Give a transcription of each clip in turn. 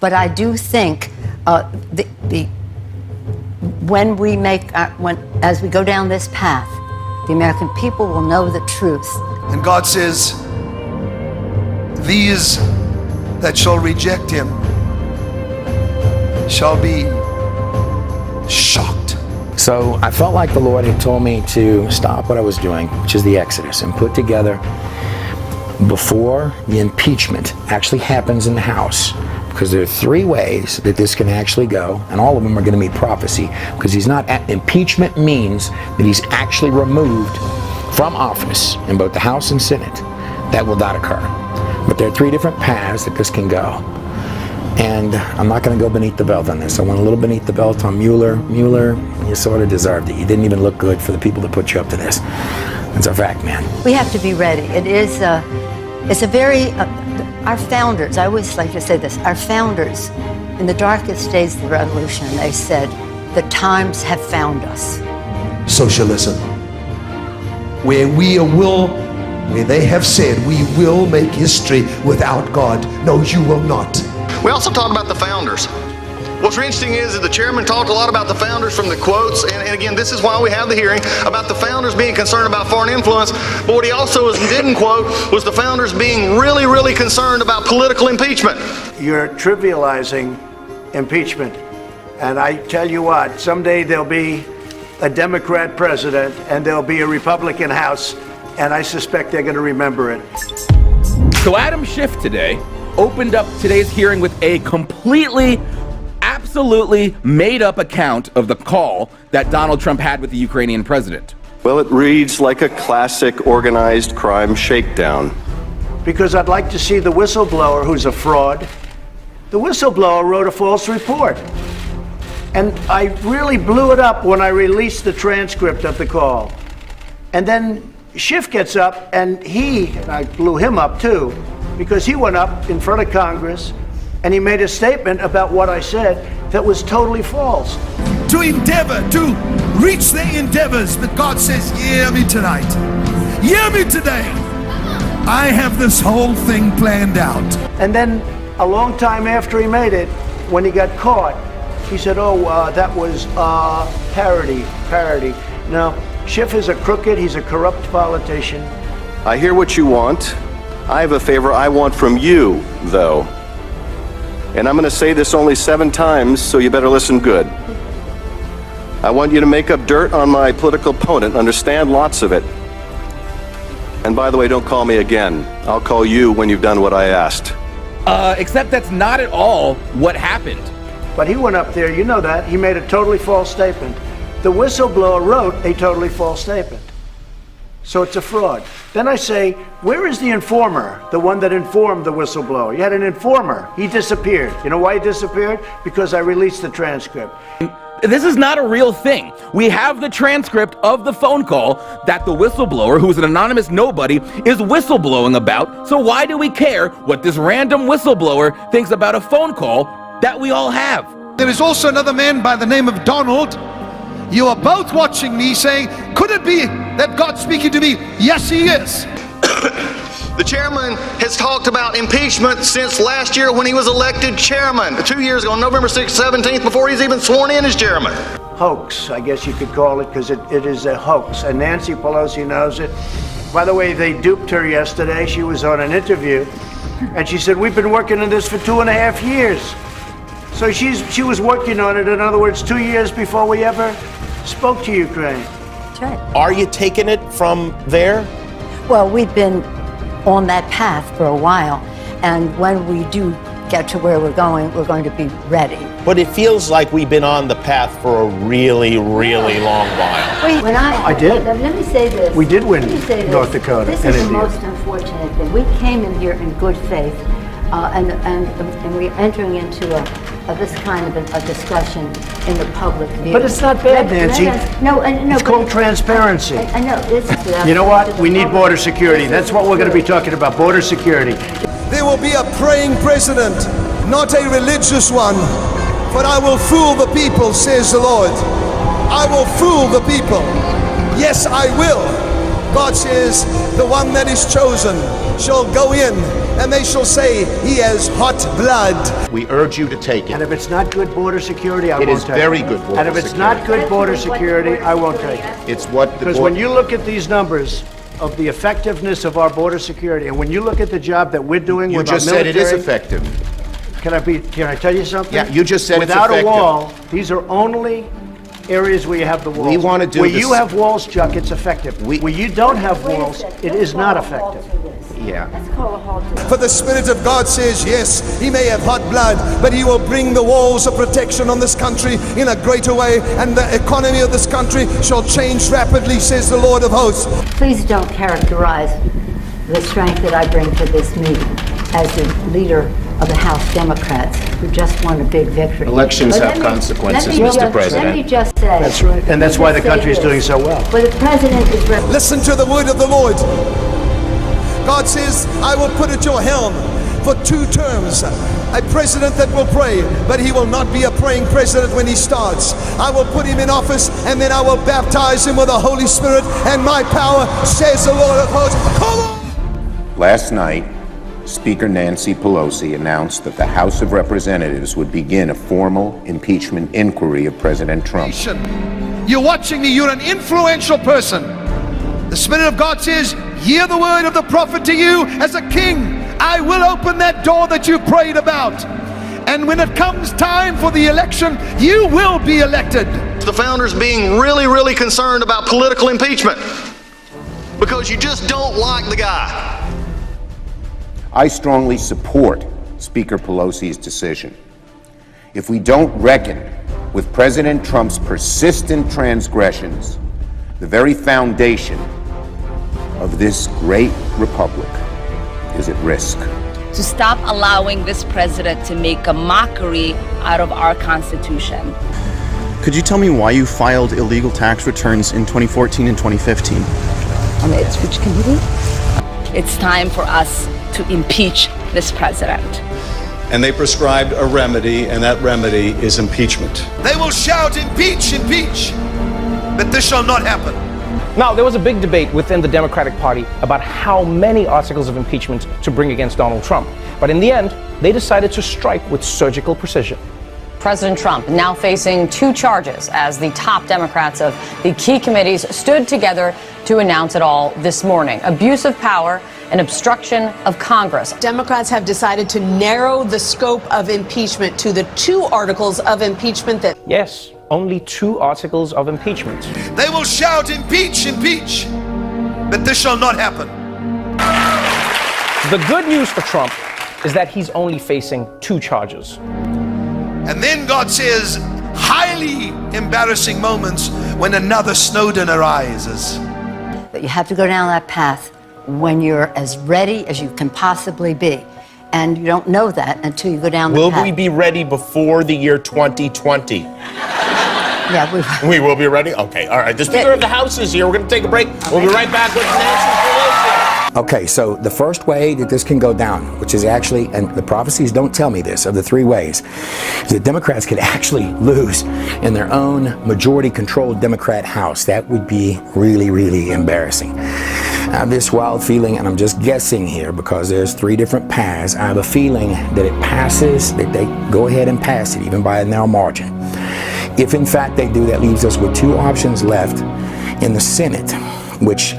But I do think when we make, as we go down this path, the American people will know the truth. And God says, these that shall reject him shall be shocked. So I felt like the Lord had told me to stop what I was doing, which is the Exodus, and put together, before the impeachment actually happens in the House, because there are 3 ways that this can actually go, and all of them are going to meet prophecy, because he's not, impeachment means that he's actually removed from office in both the House and Senate. That will not occur. But there are 3 different paths that this can go. And I'm not going to go beneath the belt on this. I went a little beneath the belt on Mueller. Mueller, you sort of deserved it. You didn't even look good for the people that put you up to this. It's a fact, man. We have to be ready. It is, it's a very, our founders, I always like to say this, our founders, in the darkest days of the revolution, they said, the times have found us. Socialism, where where they have said, we will make history without God. No, you will not. We also talked about the founders. What's interesting is that the chairman talked a lot about the founders from the quotes, and again, this is why we have the hearing, about the founders being concerned about foreign influence, but what he also didn't quote was the founders being really, really concerned about political impeachment. You're trivializing impeachment, and I tell you what, someday there'll be a Democrat president and there'll be a Republican House, and I suspect they're going to remember it. So Adam Schiff today opened up today's hearing with a completely, absolutely made-up account of the call that Donald Trump had with the Ukrainian president. Well, it reads like a classic organized crime shakedown. Because I'd like to see the whistleblower who's a fraud. The whistleblower wrote a false report. And I really blew it up when I released the transcript of the call. And then Schiff gets up, and I blew him up too, because he went up in front of Congress and he made a statement about what I said that was totally false. To endeavor, to reach the endeavors that God says, hear me tonight. Hear me today. I have this whole thing planned out. And then a long time after he made it, when he got caught, he said, that was parody. No, Schiff is a crooked, he's a corrupt politician. I hear what you want. I have a favor I want from you, though. And I'm going to say this only 7 times, so you better listen good. I want you to make up dirt on my political opponent, understand lots of it. And by the way, don't call me again. I'll call you when you've done what I asked. Except that's not at all what happened. But he went up there, you know that, he made a totally false statement. The whistleblower wrote a totally false statement. So it's a fraud. Then I say, where is the informer, the one that informed the whistleblower? You had an informer. He disappeared. You know why he disappeared? Because I released the transcript. This is not a real thing. We have the transcript of the phone call that the whistleblower, who is an anonymous nobody, is whistleblowing about. So why do we care what this random whistleblower thinks about a phone call that we all have? There is also another man by the name of Donald. You are both watching me saying, could it be that God's speaking to me? Yes, he is. The chairman has talked about impeachment since last year when he was elected chairman, 2 years ago, November 6th, 17th, before he's even sworn in as chairman. Hoax, I guess you could call it, because it is a hoax, and Nancy Pelosi knows it. By the way, they duped her yesterday. She was on an interview, and she said, we've been working on this for 2.5 years. So she was working on it, in other words, 2 years before we ever spoke to Ukraine. That's right. Are you taking it from there? Well, we've been on that path for a while, and when we do get to where we're going to be ready. But it feels like we've been on the path for a really, really long while. Wait, I did. Let me say this. We did win North Dakota. This is the most unfortunate thing. We came in here in good faith, and we're entering into this kind of a discussion in the public view. But it's not bad, Nancy. No. It's called transparency. I know. You know what? We need border security. That's what we're going to be talking about, border security. There will be a praying president, not a religious one. For I will fool the people, says the Lord. I will fool the people. Yes, I will. God says, the one that is chosen shall go in, and they shall say, he has hot blood. We urge you to take And it. if it's not good border security, I It won't is take very it. good border And if it's not good border security, I won't take it. It's what the Because when you look at these numbers of the effectiveness of our border security, and when you look at the job that we're doing you with just our said military, it is effective. Can I tell you something? Yeah, you just said it's without effective. a wall, these are only areas where you have the walls. We wanna do where this- you have walls, Chuck, it's effective. Where you don't have walls, it is not effective. Yeah. For the Spirit of God says, yes, he may have hot blood, but he will bring the walls of protection on this country in a greater way, and the economy of this country shall change rapidly, says the Lord of hosts. Please don't characterize the strength that I bring to this meeting as the leader of the House Democrats who just won a big victory. Elections But have consequences, let me Mr. just- President. Let me just say. That's right. And that's why the country's doing so well. Well, the president is ready. Listen to the word of the Lord. God says, I will put at your helm for 2 terms a president that will pray, but he will not be a praying president when he starts. I will put him in office, and then I will baptize him with the Holy Spirit and my power, says the Lord of hosts. Come on! Last night, Speaker Nancy Pelosi announced that the House of Representatives would begin a formal impeachment inquiry of President Trump. You're watching me, you're an influential person. The Spirit of God says, hear the word of the prophet to you as a king. I will open that door that you prayed about. And when it comes time for the election, you will be elected. The founders being really, really concerned about political impeachment because you just don't like the guy. I strongly support Speaker Pelosi's decision. If we don't reckon with President Trump's persistent transgressions, the very foundation of this great republic is at risk. To stop allowing this president to make a mockery out of our Constitution. Could you tell me why you filed illegal tax returns in 2014 and 2015? On which committee? It's time for us to impeach this president. And they prescribed a remedy, and that remedy is impeachment. They will shout, impeach, impeach. But this shall not happen. Now, there was a big debate within the Democratic Party about how many articles of impeachment to bring against Donald Trump. But in the end, they decided to strike with surgical precision. President Trump now facing 2 charges as the top Democrats of the key committees stood together to announce it all this morning. Abuse of power and obstruction of Congress. Democrats have decided to narrow the scope of impeachment to the 2 articles of impeachment that... Yes, only 2 articles of impeachment. They will shout, impeach, impeach. But this shall not happen. The good news for Trump is that he's only facing 2 charges. And then God says, highly embarrassing moments when another Snowden arises. But you have to go down that path when you're as ready as you can possibly be. And you don't know that until you go down the path. Will we be ready before the year 2020? Yeah, We will be ready? Okay, all right. The Speaker of the House is here. We're going to take a break. We'll be right back with Nancy Pelosi. Okay, so the first way that this can go down, which is actually, and the prophecies don't tell me this, of the 3 ways, is that Democrats could actually lose in their own majority-controlled Democrat House. That would be really, really embarrassing. I have this wild feeling, and I'm just guessing here because there's 3 different paths. I have a feeling that it passes, that they go ahead and pass it, even by a narrow margin. If in fact they do, that leaves us with 2 options left in the Senate, which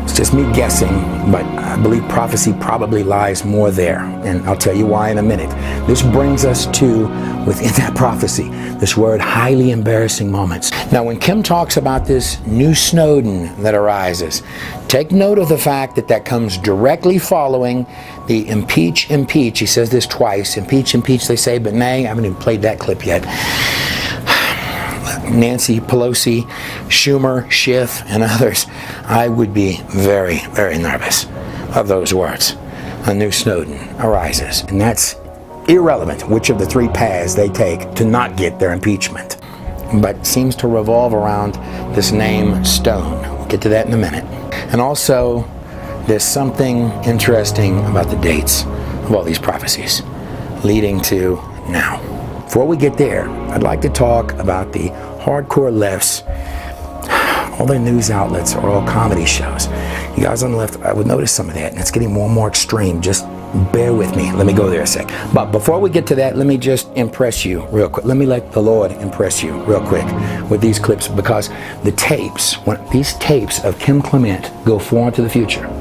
it's just me guessing, but I believe prophecy probably lies more there, and I'll tell you why in a minute. This brings us to, within that prophecy, this word, highly embarrassing moments. Now, when Kim talks about this new Snowden that arises, take note of the fact that that comes directly following the impeach, impeach. He says this twice, impeach, impeach, they say, but nay, I haven't even played that clip yet. Nancy Pelosi, Schumer, Schiff, and others, I would be very, very nervous of those words. A new Snowden arises. And that's irrelevant which of the 3 paths they take to not get their impeachment. But seems to revolve around this name Stone. We'll get to that in a minute. And also, there's something interesting about the dates of all these prophecies leading to now. Before we get there, I'd like to talk about the hardcore left's all their news outlets are all comedy shows. You guys on the left, I would notice some of that, and it's getting more and more extreme. Just bear with me. Let me go there a sec. But before we get to that, let me just impress you real quick. Let me let the Lord impress you real quick with these clips, because the tapes, these tapes of Kim Clement go far into the future.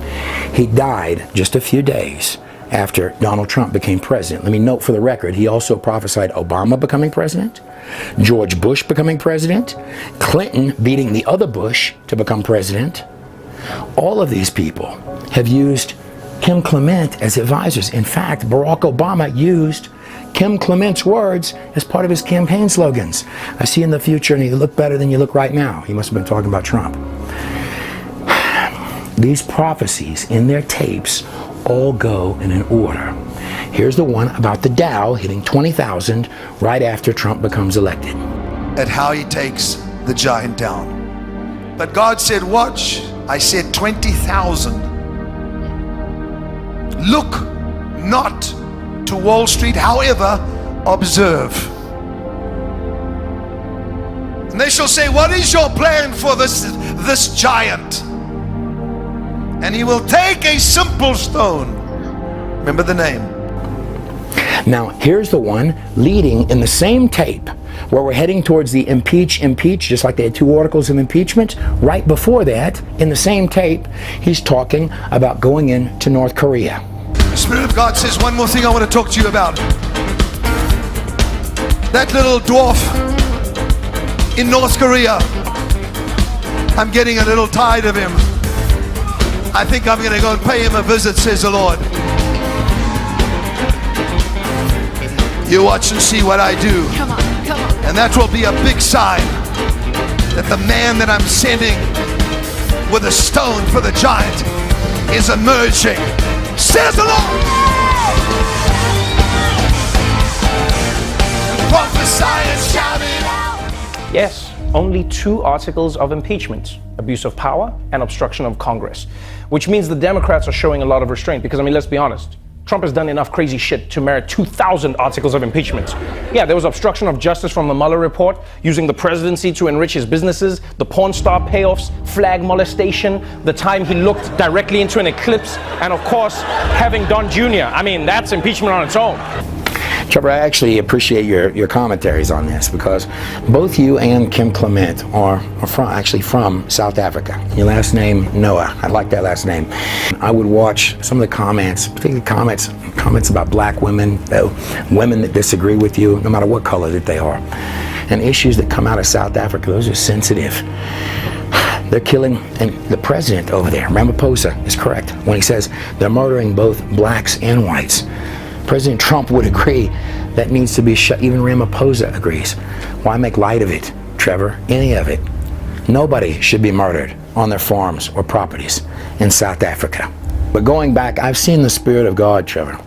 He died just a few days after Donald Trump became president. Let me note for the record, he also prophesied Obama becoming president, George Bush becoming president, Clinton beating the other Bush to become president. All of these people have used Kim Clement as advisors. In fact, Barack Obama used Kim Clement's words as part of his campaign slogans. I see in the future, and you look better than you look right now. He must have been talking about Trump. These prophecies in their tapes all go in an order. Here's the one about the Dow hitting 20,000 right after Trump becomes elected. At how he takes the giant down. But God said, watch, I said 20,000. Look not to Wall Street, however, observe. And they shall say, what is your plan for this giant? And he will take a simple stone. Remember the name. Now, here's the one leading in the same tape where we're heading towards the impeach, just like they had 2 articles of impeachment. Right before that, in the same tape, he's talking about going into North Korea. The Spirit of God says one more thing I want to talk to you about. That little dwarf in North Korea. I'm getting a little tired of him. I think I'm going to go and pay him a visit, says the Lord. You watch and see what I do. Come on, come on. And that will be a big sign that the man that I'm sending with a stone for the giant is emerging, says the Lord. Prophesy and shout it out. Yes, only 2 articles of impeachment: abuse of power and obstruction of Congress. Which means the Democrats are showing a lot of restraint, because, I mean, let's be honest. Trump has done enough crazy shit to merit 2,000 articles of impeachment. Yeah, there was obstruction of justice from the Mueller report, using the presidency to enrich his businesses, the porn star payoffs, flag molestation, the time he looked directly into an eclipse, and of course, having Don Jr. I mean, that's impeachment on its own. Trevor, I actually appreciate your commentaries on this, because both you and Kim Clement are from South Africa. Your last name, Noah. I like that last name. I would watch some of the comments, particularly comments about black women, women that disagree with you, no matter what color that they are. And issues that come out of South Africa, those are sensitive. They're killing, and the president over there, Ramaphosa, is correct when he says they're murdering both blacks and whites. President Trump would agree that needs to be shut. Even Ramaphosa agrees. Why make light of it, Trevor? Any of it. Nobody should be murdered on their farms or properties in South Africa. But going back, I've seen the Spirit of God, Trevor,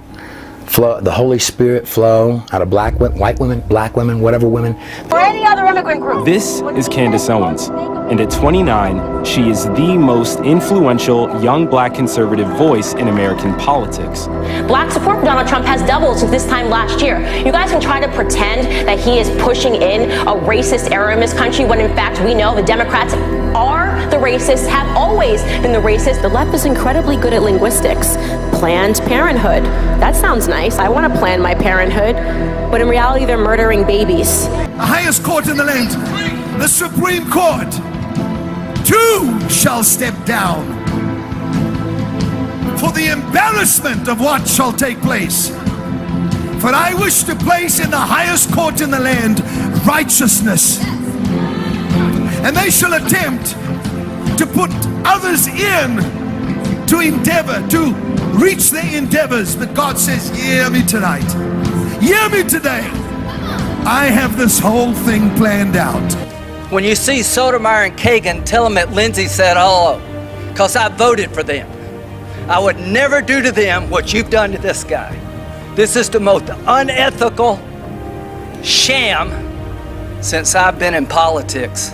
flow, the Holy Spirit flow out of white women, black women, whatever women. Or any other immigrant group. This is Candace Owens, and at 29, she is the most influential young black conservative voice in American politics. Black support for Donald Trump has doubled since this time last year. You guys can try to pretend that he is pushing in a racist era in this country, when in fact we know the Democrats are the racists, have always been the racists. The left is incredibly good at linguistics. Planned Parenthood. That sounds nice. I want to plan my parenthood. But in reality, they're murdering babies. The highest court in the land, the Supreme Court, 2 shall step down for the embarrassment of what shall take place. For I wish to place in the highest court in the land righteousness. And they shall attempt to put others in to endeavor, to reach their endeavors. But God says, hear me tonight. Hear me today. I have this whole thing planned out. When you see Sotomayor and Kagan, tell them that Lindsay said hello, because I voted for them. I would never do to them what you've done to this guy. This is the most unethical sham since I've been in politics.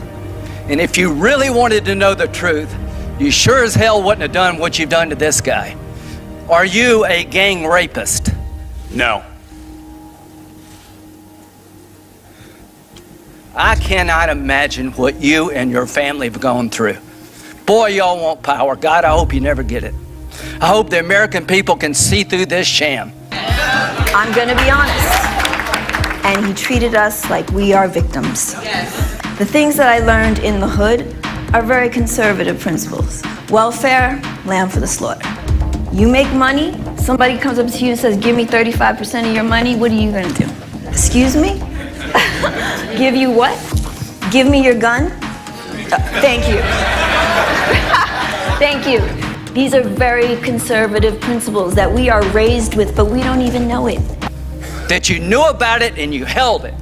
And if you really wanted to know the truth, you sure as hell wouldn't have done what you've done to this guy. Are you a gang rapist? No. I cannot imagine what you and your family have gone through. Boy, y'all want power. God, I hope you never get it. I hope the American people can see through this sham. I'm going to be honest. And he treated us like we are victims. The things that I learned in the hood are very conservative principles. Welfare, lamb for the slaughter. You make money, somebody comes up to you and says, give me 35% of your money, what are you going to do? Excuse me? Give you what? Give me your gun? Thank you. Thank you. These are very conservative principles that we are raised with, but we don't even know it. That you knew about it and you held it.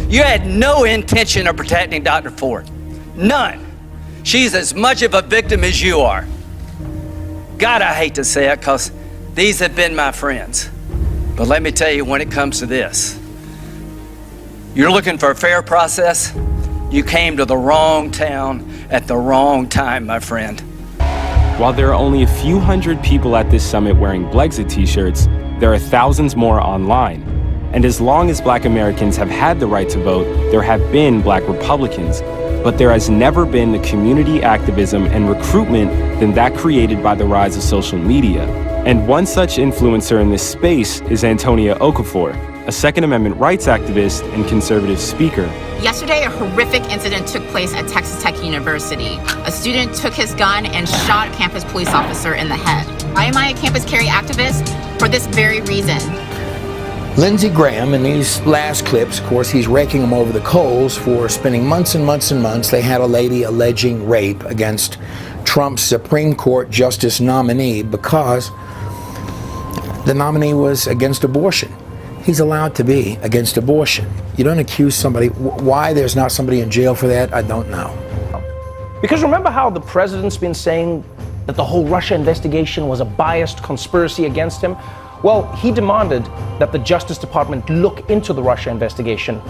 You had no intention of protecting Dr. Ford. None. She's as much of a victim as you are. God, I hate to say it, because these have been my friends. But let me tell you, when it comes to this, you're looking for a fair process, you came to the wrong town at the wrong time, my friend. While there are only a few hundred people at this summit wearing Blexit t-shirts, there are thousands more online. And as long as Black Americans have had the right to vote, there have been Black Republicans. But there has never been the community activism and recruitment than that created by the rise of social media. And one such influencer in this space is Antonia Okafor, a Second Amendment rights activist and conservative speaker. Yesterday, a horrific incident took place at Texas Tech University. A student took his gun and shot a campus police officer in the head. Why am I a campus carry activist? For this very reason. Lindsey Graham, in these last clips, of course, he's raking them over the coals for spending months and months and months. They had a lady alleging rape against Trump's Supreme Court Justice nominee because the nominee was against abortion. He's allowed to be against abortion. You don't accuse somebody. Why there's not somebody in jail for that, I don't know. Because remember how the president's been saying that the whole Russia investigation was a biased conspiracy against him? Well, he demanded that the Justice Department look into the Russia investigation.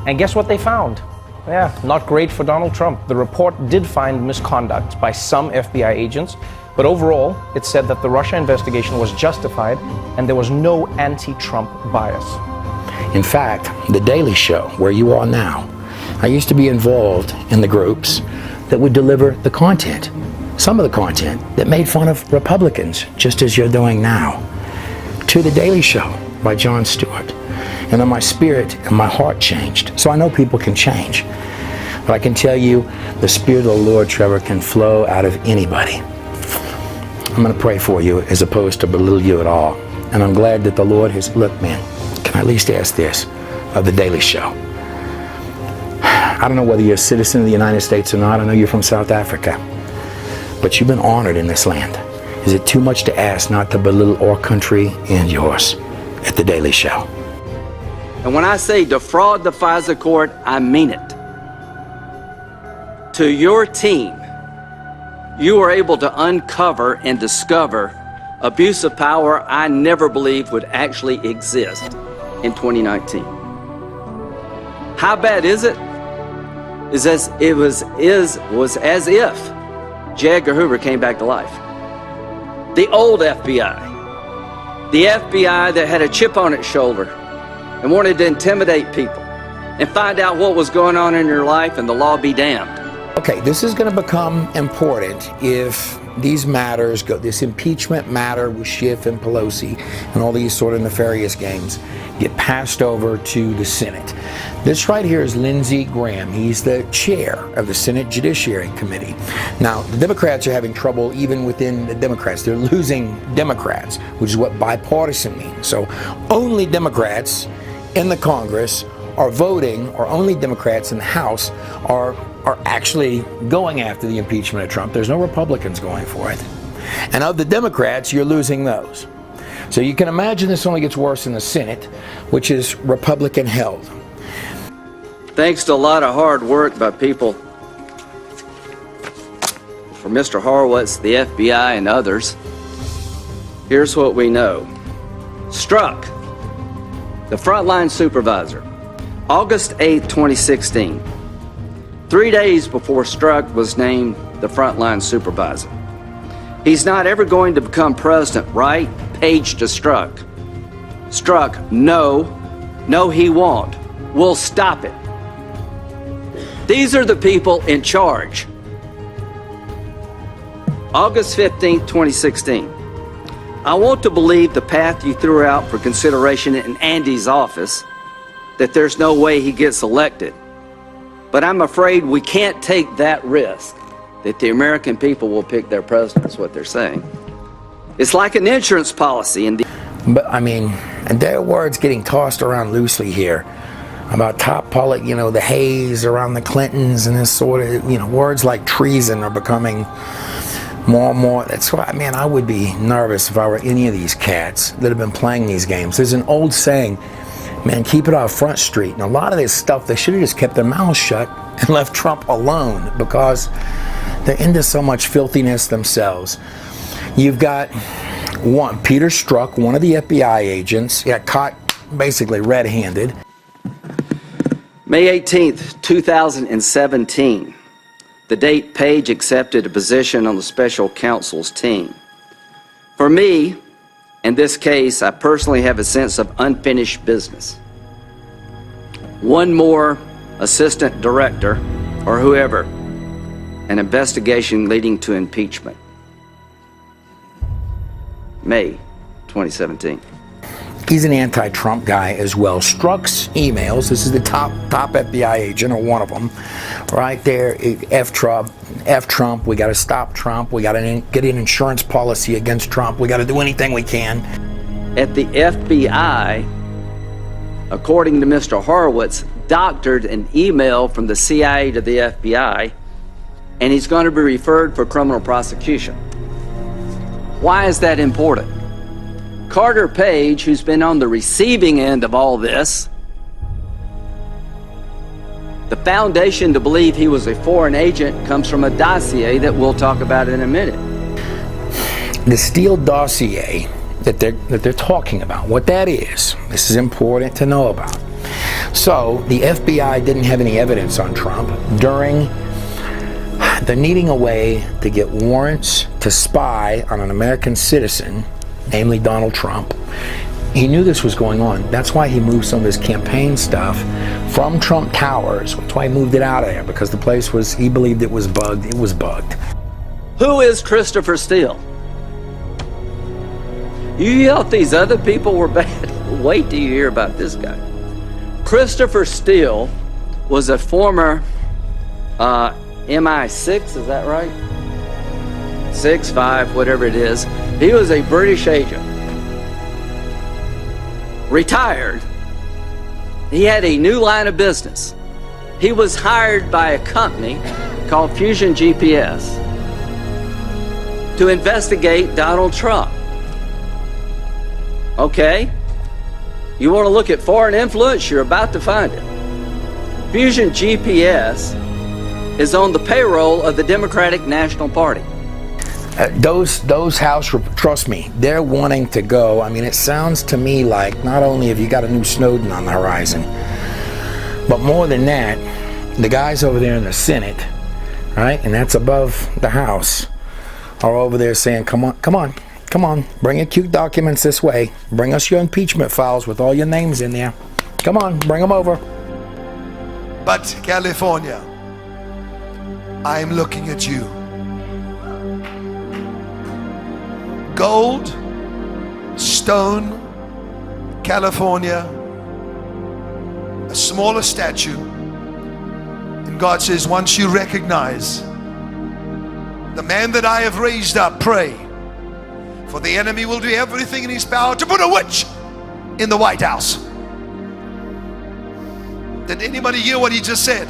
And guess what they found? Yeah, not great for Donald Trump. The report did find misconduct by some FBI agents, but overall, it said that the Russia investigation was justified and there was no anti-Trump bias. In fact, The Daily Show, where you are now, I used to be involved in the groups that would deliver the content, some of the content that made fun of Republicans, just as you're doing now, to The Daily Show by Jon Stewart. And then my spirit and my heart changed. So I know people can change. But I can tell you, the Spirit of the Lord, Trevor, can flow out of anybody. I'm going to pray for you as opposed to belittle you at all. And I'm glad that the Lord has, look, man, can I at least ask this of The Daily Show? I don't know whether you're a citizen of the United States or not. I know you're from South Africa. But you've been honored in this land. Is it too much to ask not to belittle our country and yours at The Daily Show? And when I say defraud the FISA court, I mean it. To your team, you were able to uncover and discover abuse of power I never believed would actually exist in 2019. How bad is it? It was as if J. Edgar Hoover came back to life. The old FBI. The FBI that had a chip on its shoulder and wanted to intimidate people and find out what was going on in your life and the law be damned. Okay, this is going to become important if these matters go, this impeachment matter with Schiff and Pelosi and all these sort of nefarious games get passed over to the Senate. This right here is Lindsey Graham. He's the chair of the Senate Judiciary Committee. Now, the Democrats are having trouble even within the Democrats. They're losing Democrats, which is what bipartisan means. So only Democrats in the Congress are voting, or only Democrats in the House are actually going after the impeachment of Trump. There's no Republicans going for it. And of the Democrats, you're losing those. So you can imagine this only gets worse in the Senate, which is Republican held. Thanks to a lot of hard work by people from Mr. Horowitz, the FBI, and others, here's what we know. Strzok, the frontline supervisor, August 8, 2016. 3 days before Strzok was named the frontline supervisor. He's not ever going to become president, right? Page to Strzok. Strzok, no, he won't. We'll stop it. These are the people in charge. August 15th, 2016. I want to believe the path you threw out for consideration in Andy's office, that there's no way he gets elected. But I'm afraid we can't take that risk, that the American people will pick their president, is what they're saying. It's like an insurance policy. But I mean, and there are words getting tossed around loosely here about top politics, you know, the haze around the Clintons and this sort of, you know, words like treason are becoming more and more. That's why, man, I would be nervous if I were any of these cats that have been playing these games. There's an old saying, man, keep it off Front Street. And a lot of this stuff, they should have just kept their mouths shut and left Trump alone, because they're into so much filthiness themselves. You've got Peter Strzok, one of the FBI agents, got caught basically red-handed. May 18th, 2017. The date Page accepted a position on the special counsel's team. For me, in this case, I personally have a sense of unfinished business. One more assistant director, or whoever, an investigation leading to impeachment. May 2017. He's an anti-Trump guy as well. Strzok's emails, this is the top FBI agent, or one of them, right there, F Trump, we got to stop Trump, we got to get an insurance policy against Trump, we got to do anything we can. At the FBI, according to Mr. Horowitz, doctored an email from the CIA to the FBI, and he's going to be referred for criminal prosecution. Why is that important? Carter Page, who's been on the receiving end of all this, the foundation to believe he was a foreign agent comes from a dossier that we'll talk about in a minute. The Steele dossier that they're talking about, what that is, this is important to know about. So the FBI didn't have any evidence on Trump during the needing a way to get warrants to spy on an American citizen, namely Donald Trump. He knew this was going on. That's why he moved some of his campaign stuff from Trump Towers. That's why he moved it out of there, because the place was, he believed it was bugged. It was bugged. Who is Christopher Steele? You thought these other people were bad. Wait till you hear about this guy. Christopher Steele was a former MI6, is that right? 6, 5, whatever it is. He was a British agent. Retired. He had a new line of business. He was hired by a company called Fusion GPS to investigate Donald Trump. Okay? You want to look at foreign influence? You're about to find it. Fusion GPS is on the payroll of the Democratic National Party. Those House, trust me, they're wanting to go. I mean, it sounds to me like not only have you got a new Snowden on the horizon, but more than that, the guys over there in the Senate, right, and that's above the House, are over there saying, come on, bring your cute documents this way. Bring us your impeachment files with all your names in there. Come on, bring them over. But California, I'm looking at you. Gold, stone, California, a smaller statue. And God says, once you recognize the man that I have raised up, pray. For the enemy will do everything in his power to put a witch in the White House. Did anybody hear what he just said?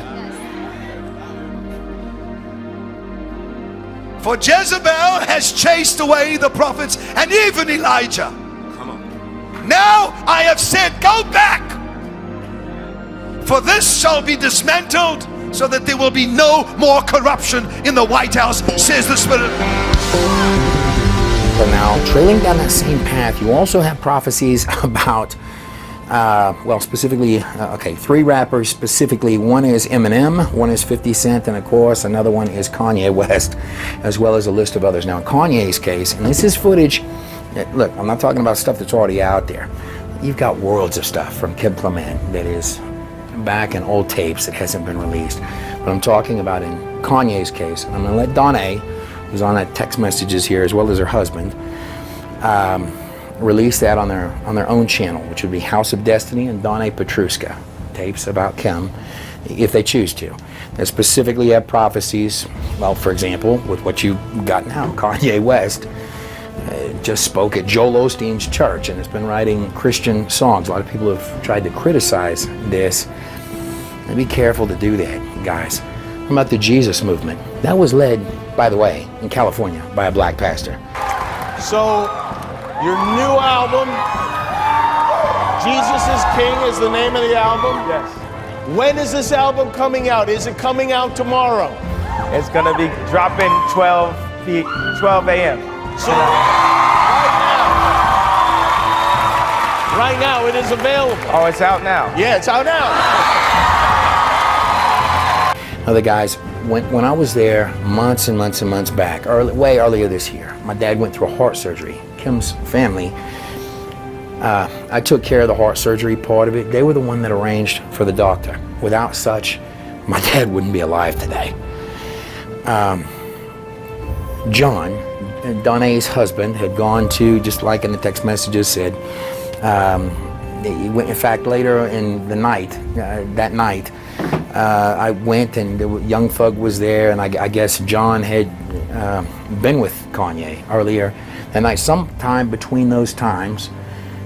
For Jezebel has chased away the prophets and even Elijah. Come on. Now I have said, go back. For this shall be dismantled, so that there will be no more corruption in the White House, says the Spirit. So now, trailing down that same path, you also have prophecies about, specifically, three rappers specifically. One is Eminem, one is 50 Cent, and of course, another one is Kanye West, as well as a list of others. Now, in Kanye's case, and this is footage, look, I'm not talking about stuff that's already out there. You've got worlds of stuff from Kim Clement that is back in old tapes that hasn't been released. But I'm talking about in Kanye's case, and I'm going to let Donna, who's on that text messages here, as well as her husband, release that on their own channel, which would be House of Destiny and Donna Petruska tapes about Kim, if they choose to. They specifically have prophecies, well, for example, with what you got now, Kanye West just spoke at Joel Osteen's church and has been writing Christian songs. A lot of people have tried to criticize this. And be careful to do that, guys. How about the Jesus movement? That was led, by the way, in California by a black pastor. So, your new album, Jesus is King, is the name of the album? Yes. When is this album coming out? Is it coming out tomorrow? It's gonna be dropping 12 a.m. So, right now it is available. Oh, it's out now? Yeah, it's out now. Other guys, when I was there months and months and months back, way earlier this year, my dad went through a heart surgery. Kim's family, I took care of the heart surgery part of it. They were the one that arranged for the doctor. Without such, my dad wouldn't be alive today. John, Donna's husband, had gone to, just like in the text messages said, he went, in fact, later in the night, that night, I went and the young thug was there, and I guess John had been with Kanye earlier that night. Sometime between those times,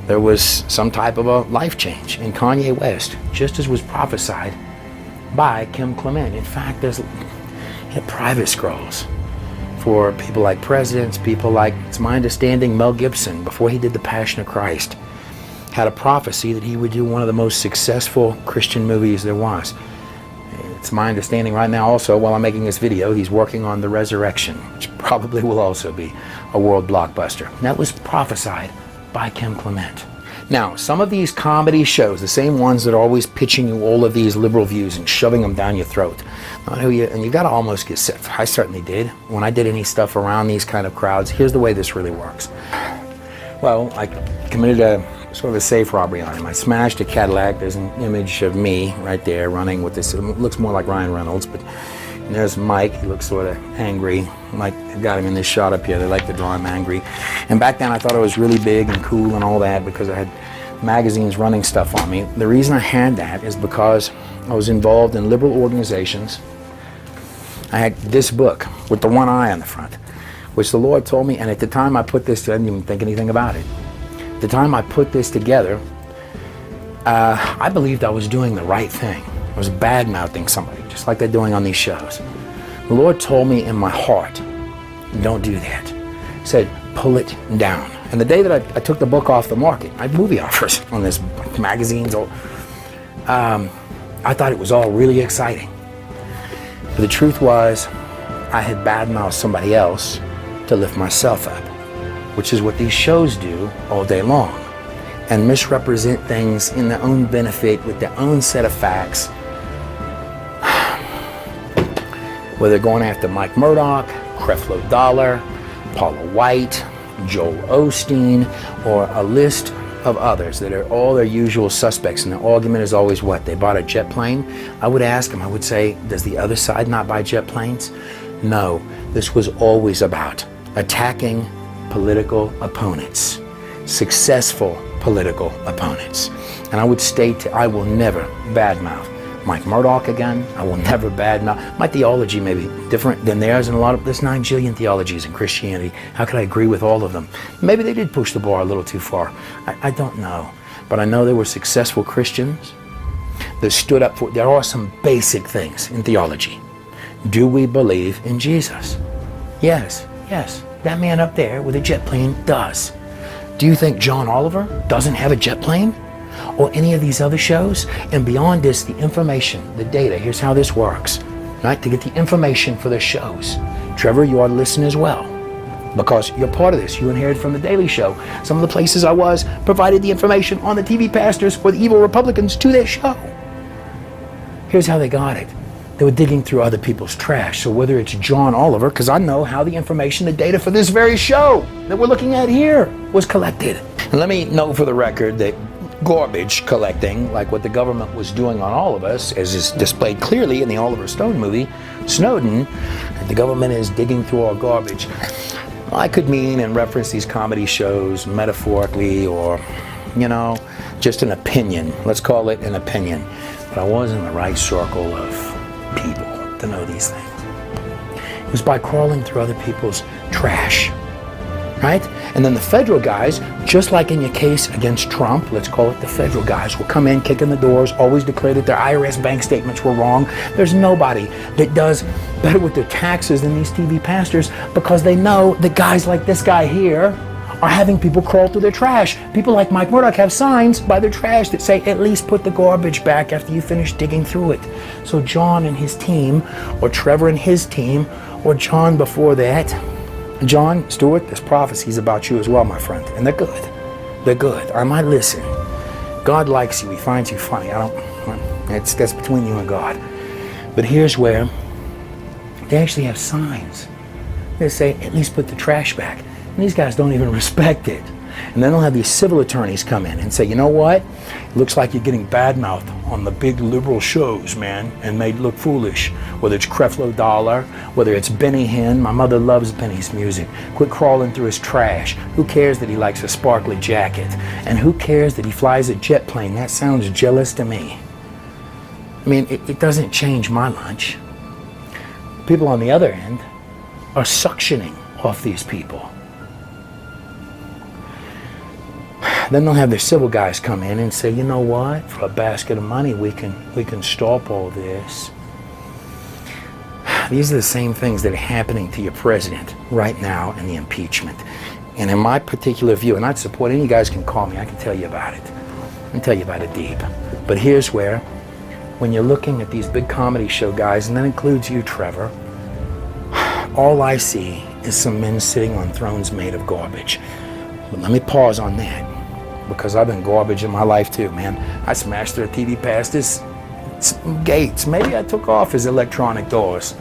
there was some type of a life change in Kanye West, just as was prophesied by Kim Clement. In fact, there's private scrolls for people like presidents, people like, it's my understanding, Mel Gibson, before he did The Passion of Christ, had a prophecy that he would do one of the most successful Christian movies there was. It's my understanding right now also, while I'm making this video, he's working on The Resurrection, which probably will also be a world blockbuster. And that was prophesied by Kim Clement. Now, some of these comedy shows, the same ones that are always pitching you all of these liberal views and shoving them down your throat, and you gotta almost get sick. I certainly did. When I did any stuff around these kind of crowds, here's the way this really works. Well, I committed a sort of a safe robbery on him. I smashed a Cadillac. There's an image of me right there running with this. It looks more like Ryan Reynolds, but there's Mike. He looks sort of angry. Like, I got him in this shot up here. They like to draw him angry. And back then I thought I was really big and cool and all that because I had magazines running stuff on me. The reason I had that is because I was involved in liberal organizations. I had this book with the one eye on the front, which the Lord told me, and at the time I put this, I didn't even think anything about it. At the time I put this together, I believed I was doing the right thing. I was bad-mouthing somebody, just like they're doing on these shows. The Lord told me in my heart, don't do that. He said, pull it down. And the day that I took the book off the market, I had movie offers on this, magazines. I thought it was all really exciting. But the truth was, I had badmouthed somebody else to lift myself up, which is what these shows do all day long, and misrepresent things in their own benefit with their own set of facts. Whether going after Mike Murdoch, Creflo Dollar, Paula White, Joel Osteen, or a list of others that are all their usual suspects, and the argument is always what? They bought a jet plane? I would ask them, I would say, does the other side not buy jet planes? No, this was always about attacking political opponents, successful political opponents. And I would state, I will never badmouth Mike Murdoch again. I will never badmouth. My theology may be different than theirs, and there's 9 jillion theologies in Christianity. How could I agree with all of them? Maybe they did push the bar a little too far. I don't know. But I know there were successful Christians that stood up for, there are some basic things in theology. Do we believe in Jesus? Yes, yes. That man up there with a jet plane does. Do you think John Oliver doesn't have a jet plane? Or any of these other shows? And beyond this, the information, the data, here's how this works. Right? To get the information for the shows. Trevor, you ought to listen as well, because you're part of this. You inherited from The Daily Show. Some of the places I was provided the information on the TV pastors or the evil Republicans to their show. Here's how they got it. They were digging through other people's trash. So whether it's John Oliver, because I know how the information, the data for this very show that we're looking at here was collected. And let me note for the record that garbage collecting, like what the government was doing on all of us, as is displayed clearly in the Oliver Stone movie, Snowden, that the government is digging through our garbage. I could mean and reference these comedy shows metaphorically, or, you know, just an opinion. Let's call it an opinion. But I was in the right circle of people to know these things. It was by crawling through other people's trash. Right? And then the federal guys, just like in your case against Trump, let's call it the federal guys, will come in, kick in the doors, always declare that their IRS bank statements were wrong. There's nobody that does better with their taxes than these TV pastors, because they know that guys like this guy here are having people crawl through their trash. People like Mike Murdoch have signs by their trash that say, at least put the garbage back after you finish digging through it. So John and his team, or Trevor and his team, or John before that, John Stewart, there's prophecies about you as well, my friend, and they're good. They're good. I might listen. God likes you. He finds you funny. That's between you and God. But here's where they actually have signs. They say, at least put the trash back. And these guys don't even respect it. And then they'll have these civil attorneys come in and say, you know what? It looks like you're getting badmouthed on the big liberal shows, man, and made look foolish. Whether it's Creflo Dollar, whether it's Benny Hinn. My mother loves Benny's music. Quit crawling through his trash. Who cares that he likes a sparkly jacket? And who cares that he flies a jet plane? That sounds jealous to me. I mean, it doesn't change my lunch. People on the other end are suctioning off these people. Then they'll have their civil guys come in and say, you know what, for a basket of money we can stop all this. These are the same things that are happening to your president right now in the impeachment. And in my particular view, and I'd support any guys can call me, I can tell you about it. I can tell you about it deep. But here's where, when you're looking at these big comedy show guys, and that includes you, Trevor, all I see is some men sitting on thrones made of garbage. But let me pause on that, because I've been garbage in my life too, man. I smashed their TV pastors' gates. Maybe I took off his electronic doors.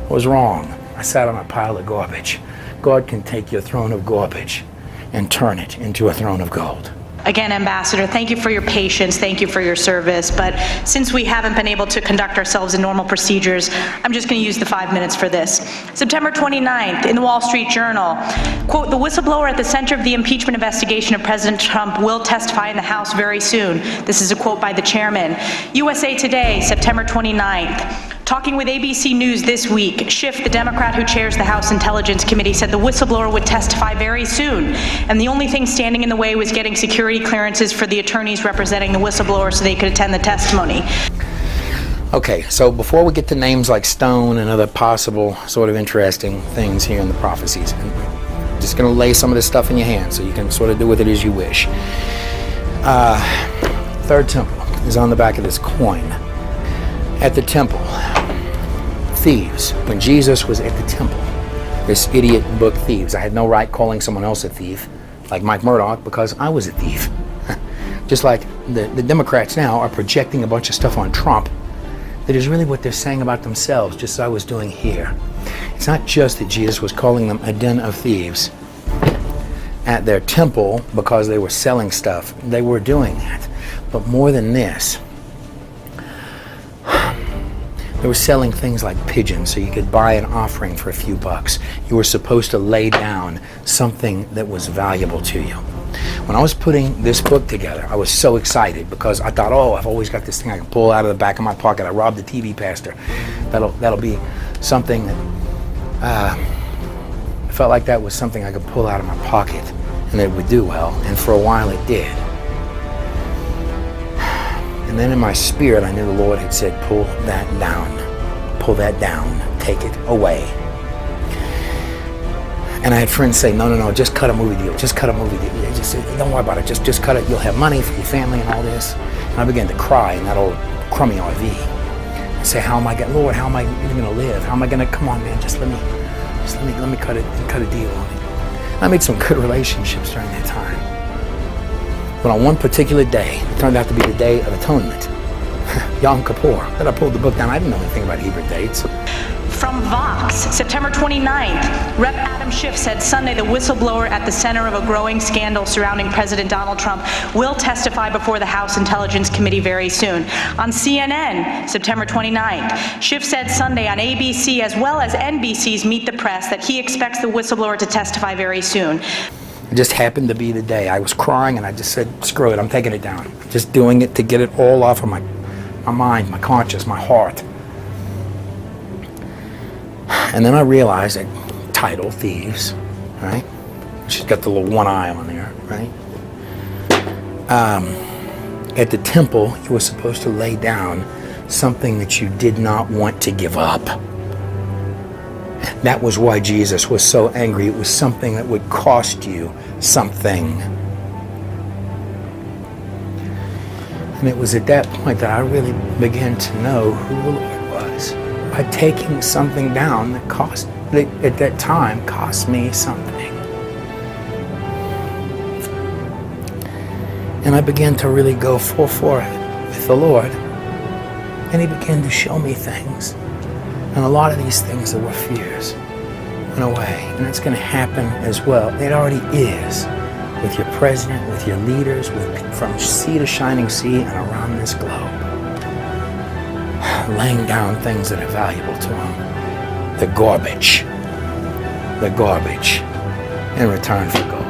I was wrong. I sat on a pile of garbage. God can take your throne of garbage and turn it into a throne of gold. Again, Ambassador, thank you for your patience, thank you for your service, but since we haven't been able to conduct ourselves in normal procedures, I'm just going to use the 5 minutes for this. September 29th, in the Wall Street Journal, quote, the whistleblower at the center of the impeachment investigation of President Trump will testify in the House very soon. This is a quote by the chairman. USA Today, September 29th. Talking with ABC News this week, Schiff, the Democrat who chairs the House Intelligence Committee, said the whistleblower would testify very soon, and the only thing standing in the way was getting security clearances for the attorneys representing the whistleblower so they could attend the testimony. Okay, so before we get to names like Stone and other possible sort of interesting things here in the prophecies, I'm just going to lay some of this stuff in your hands so you can sort of do with it as you wish. Third temple is on the back of this coin. At the temple, thieves, when Jesus was at the temple, this idiot book Thieves, I had no right calling someone else a thief, like Mike Murdoch, because I was a thief. Just like the Democrats now are projecting a bunch of stuff on Trump that is really what they're saying about themselves, just as I was doing here. It's not just that Jesus was calling them a den of thieves at their temple because they were selling stuff. They were doing that. But more than this, they were selling things like pigeons, so you could buy an offering for a few bucks. You were supposed to lay down something that was valuable to you. When I was putting this book together, I was so excited because I thought, oh, I've always got this thing I can pull out of the back of my pocket. I robbed the TV pastor. That'll be something that I felt like that was something I could pull out of my pocket and it would do well. And for a while it did. And then in my spirit, I knew the Lord had said, pull that down, take it away. And I had friends say, no, just cut a movie deal, just cut a movie deal. Just don't worry about it, just cut it, you'll have money for your family and all this. And I began to cry in that old crummy RV. And say, Lord, how am I even gonna live? How am I gonna, come on man, let me cut a deal on it. And I made some good relationships during that time. But on one particular day, it turned out to be the Day of Atonement, Yom Kippur, that I pulled the book down. I didn't know anything about Hebrew dates. From Vox, September 29th, Rep. Adam Schiff said Sunday the whistleblower at the center of a growing scandal surrounding President Donald Trump will testify before the House Intelligence Committee very soon. On CNN, September 29th, Schiff said Sunday on ABC as well as NBC's Meet the Press that he expects the whistleblower to testify very soon. It just happened to be the day. I was crying and I just said, screw it, I'm taking it down. Just doing it to get it all off of my mind, my conscience, my heart. And then I realized that title, Thieves, right? She's got the little one eye on there, right? At the temple, you were supposed to lay down something that you did not want to give up. That was why Jesus was so angry. It was something that would cost you something. And it was at that point that I really began to know who the Lord was. By taking something down that at that time cost me something. And I began to really go full for it with the Lord. And he began to show me things. And a lot of these things that were fears went away. And it's going to happen as well. It already is. With your president, with your leaders, from sea to shining sea and around this globe. Laying down things that are valuable to them. The garbage in return for gold.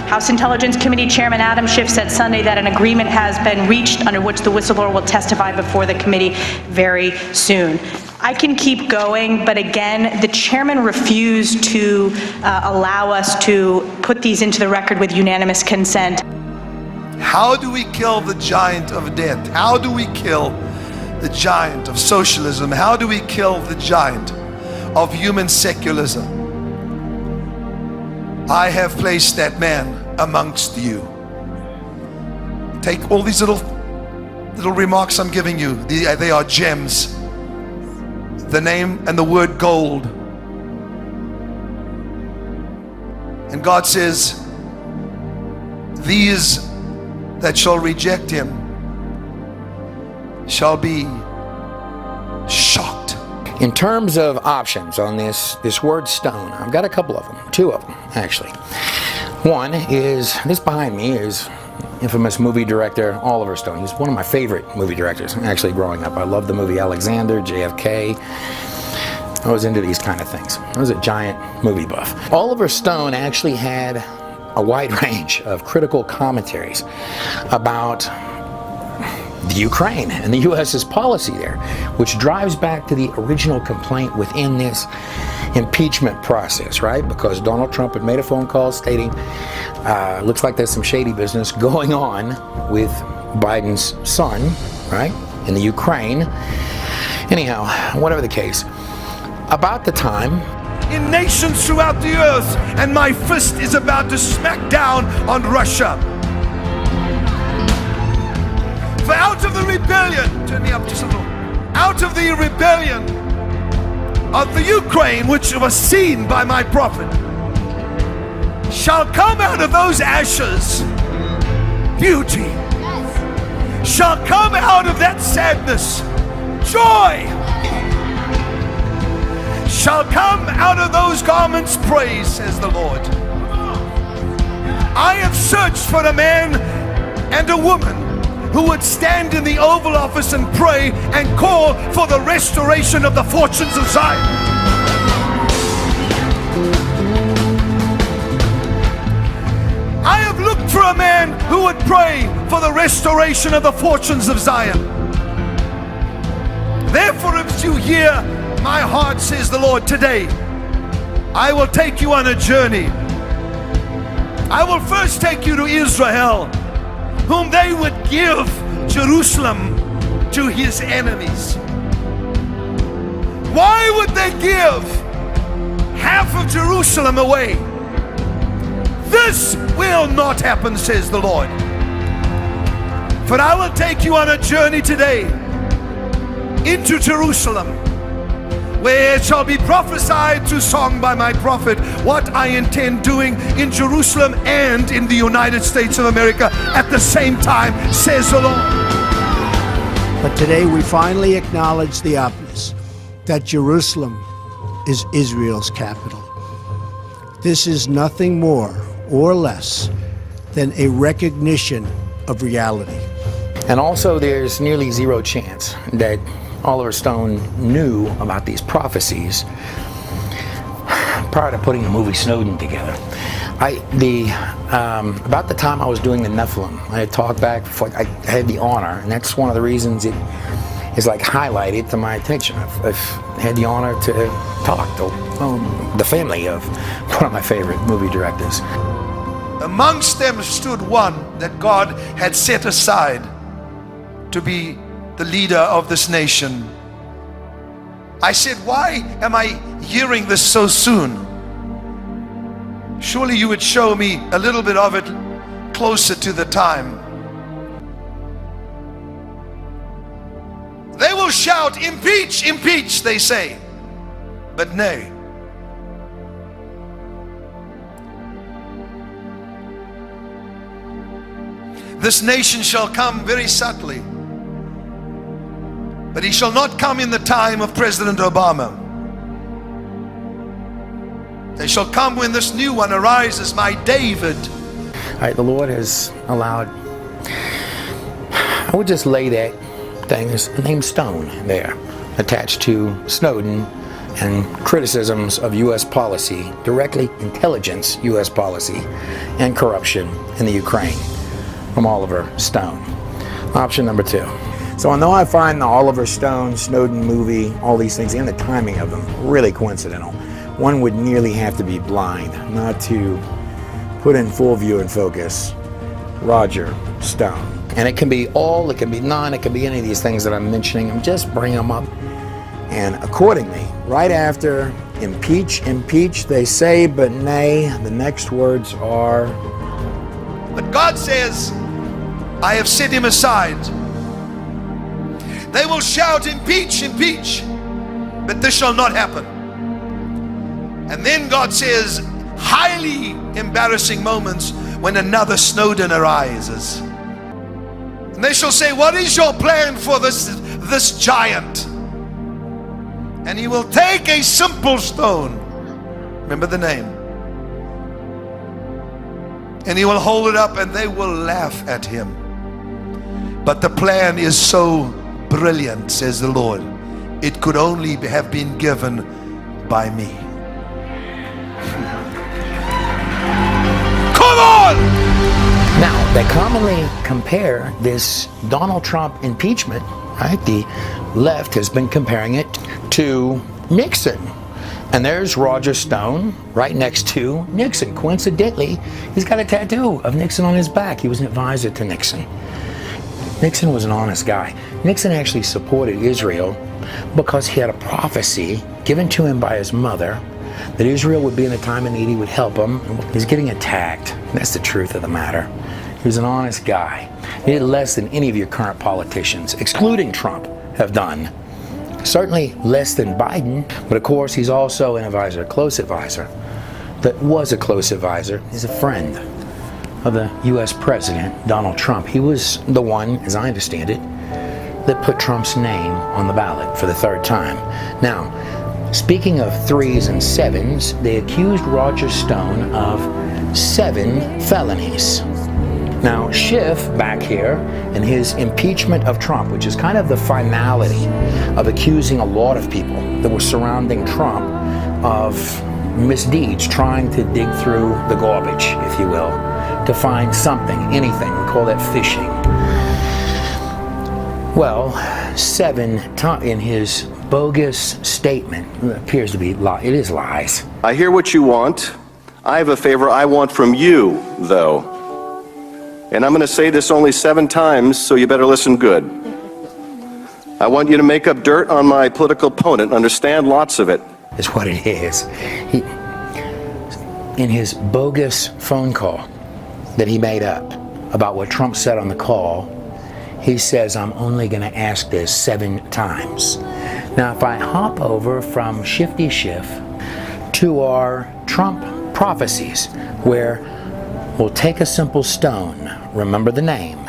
House Intelligence Committee Chairman Adam Schiff said Sunday that an agreement has been reached under which the whistleblower will testify before the committee very soon. I can keep going, but again, the chairman refused to allow us to put these into the record with unanimous consent. How do we kill the giant of debt? How do we kill the giant of socialism? How do we kill the giant of human secularism? I have placed that man amongst you. Take all these little remarks I'm giving you. They are gems. The name and the word gold. And God says, these that shall reject him shall be shocked. In terms of options on this word stone, I've got a couple of them, two of them actually. One is, this behind me is infamous movie director Oliver Stone. He's one of my favorite movie directors actually growing up. I loved the movie Alexander, JFK. I was into these kind of things. I was a giant movie buff. Oliver Stone actually had a wide range of critical commentaries about the Ukraine and the U.S.'s policy there, which drives back to the original complaint within this impeachment process, right? Because Donald Trump had made a phone call stating, looks like there's some shady business going on with Biden's son, right, in the Ukraine. Anyhow, whatever the case, about the time in nations throughout the earth, and my fist is about to smack down on Russia. For out of the rebellion, turn me up just a little, out of the rebellion of the Ukraine, which was seen by my prophet, shall come out of those ashes beauty, shall come out of that sadness joy, shall come out of those garments praise, says the Lord. I have searched for a man and a woman who would stand in the Oval Office and pray and call for the restoration of the fortunes of Zion. I have looked for a man who would pray for the restoration of the fortunes of Zion. Therefore, if you hear my heart, says the Lord, today, I will take you on a journey. I will first take you to Israel, whom they would give Jerusalem to his enemies. Why would they give half of Jerusalem away? This will not happen, says the Lord. For I will take you on a journey today into Jerusalem, where it shall be prophesied through song by my prophet what I intend doing in Jerusalem and in the United States of America at the same time, says the Lord. But today we finally acknowledge the obvious. that Jerusalem is Israel's capital. This is nothing more or less than a recognition of reality. And also there's nearly zero chance that Oliver Stone knew about these prophecies prior to putting the movie Snowden together. About the time I was doing the Nephilim, I had talked back before, I had the honor, and that's one of the reasons it is like highlighted to my attention. I've had the honor to talk to the family of one of my favorite movie directors. Amongst them stood one that God had set aside to be the leader of this nation. I said, why am I hearing this so soon? Surely you would show me a little bit of it closer to the time. They will shout, impeach, impeach, they say. But nay. This nation shall come very subtly. But he shall not come in the time of President Obama. They shall come when this new one arises, my David. All right, the Lord has allowed, I would just lay that thing, there's the name Stone there, attached to Snowden and criticisms of U.S. policy, directly intelligence U.S. policy, and corruption in the Ukraine from Oliver Stone. Option number 2. So although I find the Oliver Stone, Snowden movie, all these things, and the timing of them really coincidental, one would nearly have to be blind not to put in full view and focus Roger Stone. And it can be all, it can be none, it can be any of these things that I'm mentioning. I'm just bringing them up. And accordingly, right after impeach, impeach, they say, but nay, the next words are... But God says, I have set him aside. They will shout, impeach, impeach, but this shall not happen. And then God says, highly embarrassing moments when another Snowden arises. And they shall say, what is your plan for this giant? And he will take a simple stone, remember the name, and he will hold it up and they will laugh at him. But the plan is so brilliant, says the Lord, it could only have been given by me. Come on! Now, they commonly compare this Donald Trump impeachment, right? The left has been comparing it to Nixon. And there's Roger Stone right next to Nixon. Coincidentally, he's got a tattoo of Nixon on his back. He was an advisor to Nixon. Nixon was an honest guy. Nixon actually supported Israel because he had a prophecy given to him by his mother that Israel would be in a time of need, he would help them. He's getting attacked. That's the truth of the matter. He was an honest guy. He did less than any of your current politicians, excluding Trump, have done. Certainly less than Biden, but of course he's also an advisor, a close advisor, that was a close advisor. He's a friend of the U.S. President, Donald Trump. He was the one, as I understand it, that put Trump's name on the ballot for the 3rd time. Now, speaking of 3s and 7s, they accused Roger Stone of 7 felonies. Now, Schiff, back here, in his impeachment of Trump, which is kind of the finality of accusing a lot of people that were surrounding Trump of misdeeds, trying to dig through the garbage, if you will, to find something, anything. We call that fishing. Well, 7 times in his bogus statement, it appears to be it is lies. I hear what you want. I have a favor I want from you, though. And I'm going to say this only 7 times, so you better listen good. I want you to make up dirt on my political opponent. Understand? Lots of it. Is what it is. In his bogus phone call that he made up about what Trump said on the call, he says, I'm only going to ask this 7 times. Now, if I hop over from Shifty Schiff to our Trump prophecies, where we'll take a simple stone, remember the name.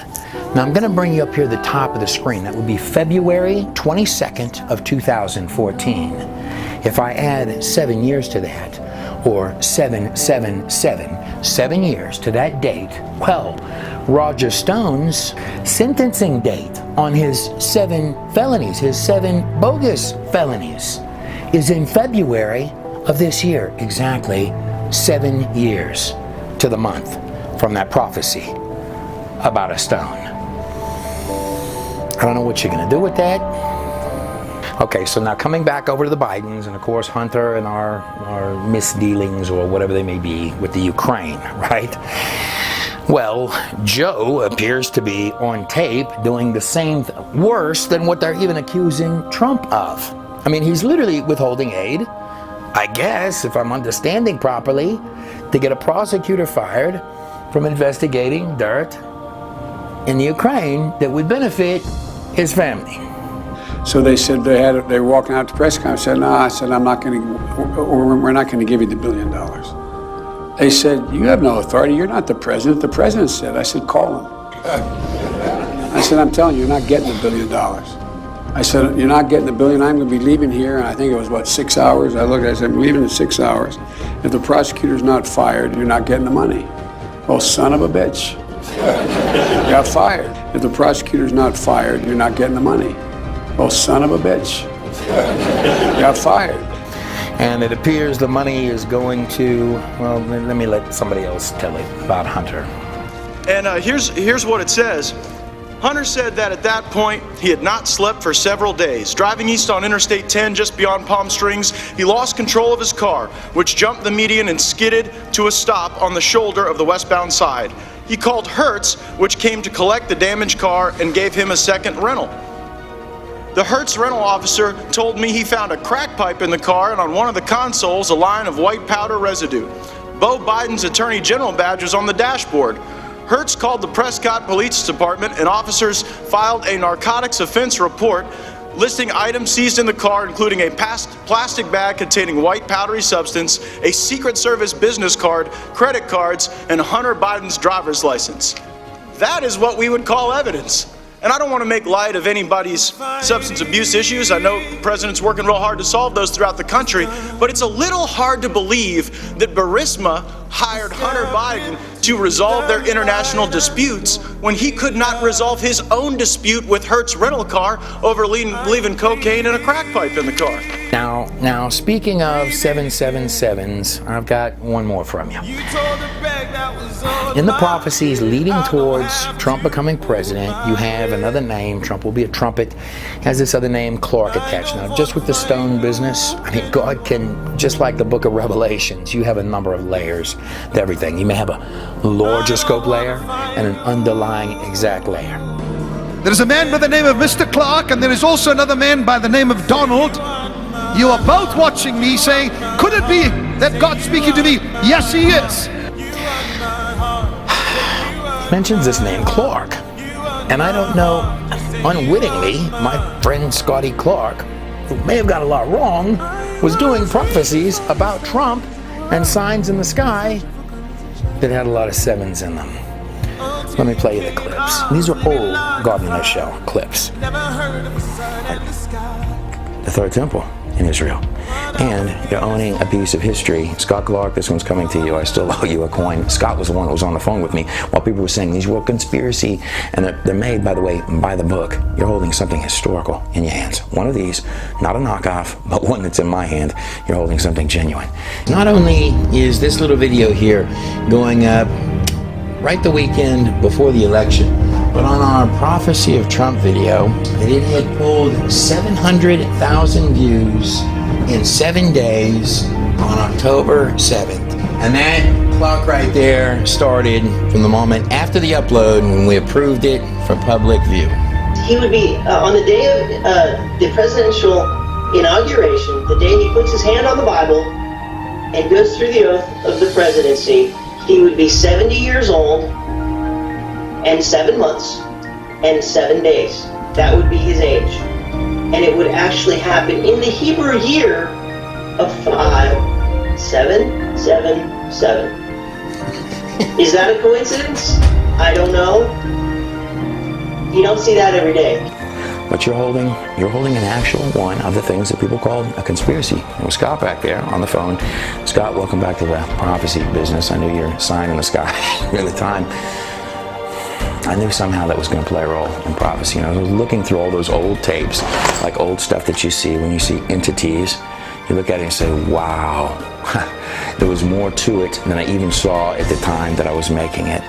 Now I'm going to bring you up here to the top of the screen. That would be February 22nd of 2014. If I add 7 years to that, or 777, 7 years to that date, well, Roger Stone's sentencing date on his 7 felonies, his 7 bogus felonies, is in February of this year. Exactly 7 years to the month from that prophecy about a stone. I don't know what you're going to do with that. Okay, so now coming back over to the Bidens, and of course Hunter and our misdealings or whatever they may be with the Ukraine, right? Well, Joe appears to be on tape doing the same, worse than what they're even accusing Trump of. I mean, he's literally withholding aid, I guess, if I'm understanding properly, to get a prosecutor fired from investigating dirt in the Ukraine that would benefit his family. So they said they were walking out to press conference. I said, no, I said, we're not going to give you the $1 billion. They said, you have no authority. You're not the president. The president said. I said, call him. I said, I'm telling you, you're not getting the $1 billion. I said, you're not getting the $1 billion. I'm going to be leaving here. And I think it was, what, 6 hours? I looked, I said, I'm leaving in 6 hours. If the prosecutor's not fired, you're not getting the money. Well, son of a bitch. Got fired. If the prosecutor's not fired, you're not getting the money. Well, son of a bitch. Got fired. And it appears the money is going to, well, let me let somebody else tell it about Hunter. And here's what it says. Hunter said that at that point, he had not slept for several days. Driving east on Interstate 10 just beyond Palm Springs, he lost control of his car, which jumped the median and skidded to a stop on the shoulder of the westbound side. He called Hertz, which came to collect the damaged car and gave him a second rental. The Hertz rental officer told me he found a crack pipe in the car and on one of the consoles a line of white powder residue. Beau Biden's Attorney General badge was on the dashboard. Hertz called the Prescott Police Department and officers filed a narcotics offense report listing items seized in the car, including a plastic bag containing white powdery substance, a Secret Service business card, credit cards, and Hunter Biden's driver's license. That is what we would call evidence. And I don't want to make light of anybody's substance abuse issues. I know the president's working real hard to solve those throughout the country, but it's a little hard to believe that Burisma hired Hunter Biden to resolve their international disputes when he could not resolve his own dispute with Hertz rental car over leaving cocaine and a crack pipe in the car. Now, speaking of 777s, I've got one more from you. In the prophecies leading towards Trump becoming president, you have another name. Trump will be a trumpet. Has this other name, Clark, attached. Now, just with the stone business, I mean, God can, just like the book of Revelations, you have a number of layers to everything. You may have a lorgiscope layer and an underlying exact layer. There is a man by the name of Mr. Clark, and there is also another man by the name of Donald. You are both watching me saying, could it be that God's speaking to me? Yes, he is. Mentions this name, Clark. And I don't know, unwittingly, my friend Scotty Clark, who may have got a lot wrong, was doing prophecies about Trump and signs in the sky that had a lot of sevens in them. Let me play you the clips. These are old God in the Shell clips. The Third Temple in Israel. And you're owning a piece of history. Scott Clark, this one's coming to you. I still owe you a coin. Scott was the one that was on the phone with me while people were saying these were conspiracy, and they're made, by the way, by the book. You're holding something historical in your hands. One of these, not a knockoff, but one that's in my hand. You're holding something genuine. Not only is this little video here going up right the weekend before the election, but on our Prophecy of Trump video, it had pulled 700,000 views in 7 days on October 7th. And that clock right there started from the moment after the upload when we approved it for public view. He would be, on the day of the presidential inauguration, the day he puts his hand on the Bible and goes through the oath of the presidency, he would be 70 years old and 7 months and 7 days. That would be his age. And it would actually happen in the Hebrew year of 5777. Is that a coincidence? I don't know. You don't see that every day. But you're holding an actual one of the things that people call a conspiracy. It was Scott back there on the phone. Scott, welcome back to the prophecy business. I knew your sign in the sky at the time. I knew somehow that was going to play a role in prophecy. I was looking through all those old tapes, like old stuff that you see when you see entities. You look at it and say, wow, there was more to it than I even saw at the time that I was making it.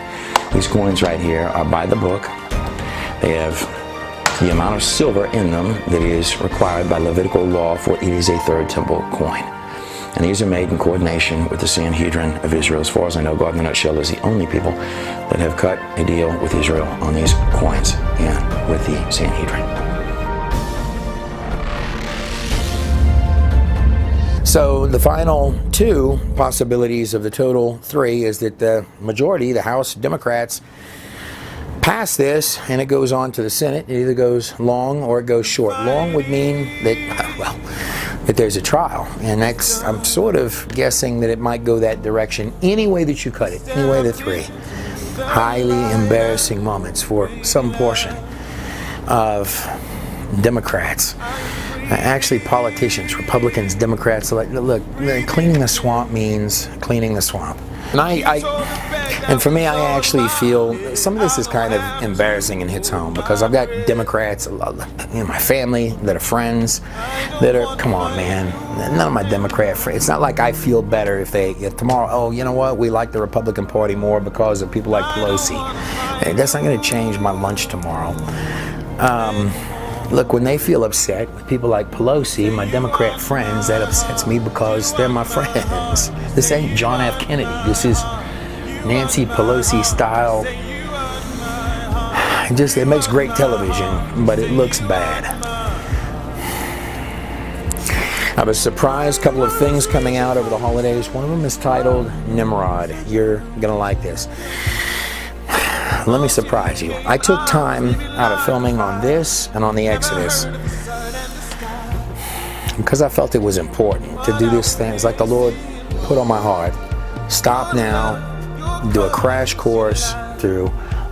These coins right here are by the book. They have the amount of silver in them that is required by Levitical law, for it is a third temple coin. And these are made in coordination with the Sanhedrin of Israel. As far as I know, God in a nutshell is the only people that have cut a deal with Israel on these coins and with the Sanhedrin. So the final two possibilities of the total three is that the majority, the House Democrats, pass this and it goes on to the Senate. It either goes long or it goes short. Long would mean that, well, that there's a trial. And that's, I'm sort of guessing that it might go that direction. Any way that you cut it, any way the three. Highly embarrassing moments for some portion of Democrats. Actually, politicians, Republicans, Democrats, like, look, cleaning the swamp means cleaning the swamp. And for me, I actually feel some of this is kind of embarrassing and hits home because I've got Democrats in my family that are friends that are, come on, man, none of my Democrat friends. It's not like I feel better if tomorrow, oh, you know what, we like the Republican Party more because of people like Pelosi. That's not going to change my lunch tomorrow. Look, when they feel upset with people like Pelosi, my Democrat friends, that upsets me because they're my friends. This ain't John F. Kennedy. This is Nancy Pelosi style. It makes great television, but it looks bad. I was surprised, a couple of things coming out over the holidays. One of them is titled Nimrod. You're gonna like this. Let me surprise you. I took time out of filming on this and on the Exodus because I felt it was important to do this thing. It's like the Lord put on my heart. Stop now, do a crash course through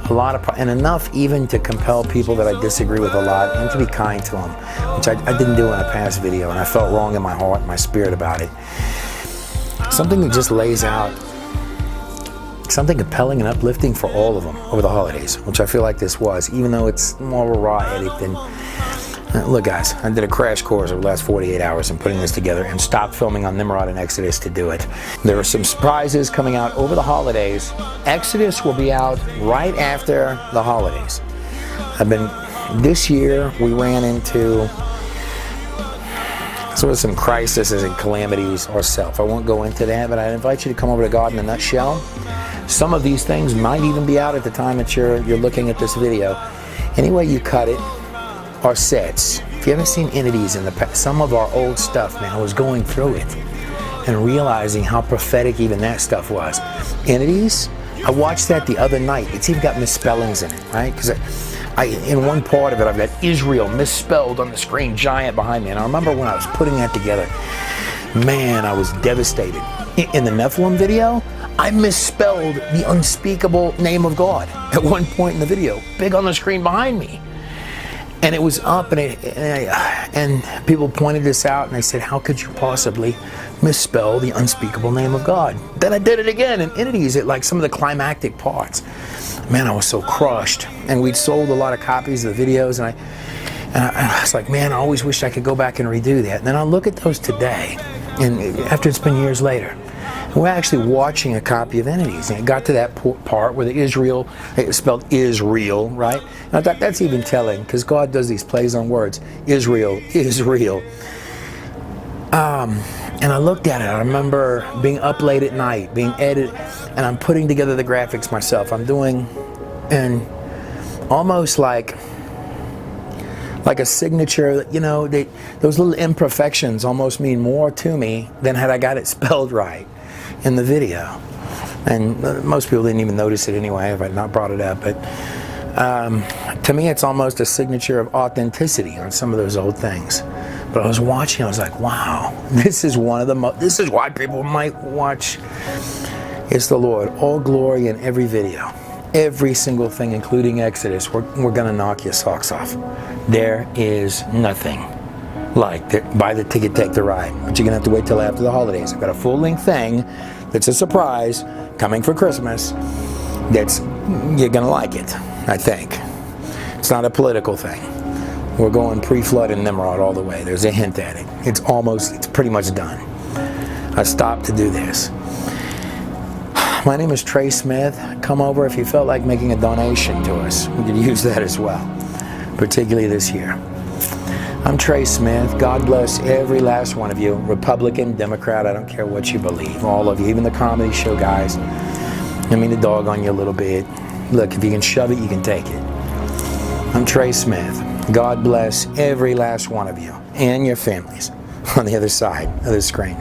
a lot of, and enough even to compel people that I disagree with a lot and to be kind to them, which I didn't do in a past video, and I felt wrong in my heart and my spirit about it. Something that just lays out something compelling and uplifting for all of them over the holidays, which I feel like this was, even though it's more of a raw edit than... Look, guys, I did a crash course over the last 48 hours in putting this together and stopped filming on Nimrod and Exodus to do it. There are some surprises coming out over the holidays. Exodus will be out right after the holidays. This year, we ran into sort of some crises and calamities ourselves. I won't go into that, but I invite you to come over to God in a Nutshell. Some of these things might even be out at the time that you're looking at this video. Any way you cut it are sets. If you haven't seen entities in the past, some of our old stuff, man, I was going through it and realizing how prophetic even that stuff was. Entities, I watched that the other night. It's even got misspellings in it, right? Because in one part of it, I've got Israel misspelled on the screen, giant behind me. And I remember when I was putting that together, man, I was devastated. In the Nephilim video, I misspelled the unspeakable name of God at one point in the video, big on the screen behind me. And it was up, and people pointed this out, and they said, how could you possibly misspell the unspeakable name of God? Then I did it again, and entities at like some of the climactic parts. Man, I was so crushed. And we'd sold a lot of copies of the videos, and I was like, man, I always wished I could go back and redo that. And then I look at those today, and after it's been years later, we're actually watching a copy of Entities, and it got to that part where the Israel, it's spelled Israel, right? And I thought that's even telling, because God does these plays on words. Israel, Israel. And I looked at it. I remember being up late at night, being edited, and I'm putting together the graphics myself. I'm doing, and almost like a signature, you know, those little imperfections almost mean more to me than had I got it spelled right in the video. And most people didn't even notice it anyway if I'd not brought it up. But to me, it's almost a signature of authenticity on some of those old things. But I was watching, I was like, wow, this is one of the this is why people might watch It's the Lord. All glory in every video. Every single thing, including Exodus, we're going to knock your socks off. There is nothing like buy the ticket, take the ride. But you're going to have to wait till after the holidays. I've got a full-length thing that's a surprise coming for Christmas that's, you're going to like it, I think. It's not a political thing. We're going pre-flood and Nimrod all the way. There's a hint at it. It's pretty much done. I stopped to do this. My name is Trey Smith. Come over if you felt like making a donation to us. We could use that as well, particularly this year. I'm Trey Smith. God bless every last one of you. Republican, Democrat, I don't care what you believe. All of you, even the comedy show guys. I mean to dog on you a little bit. Look, if you can shove it, you can take it. I'm Trey Smith. God bless every last one of you and your families on the other side of the screen.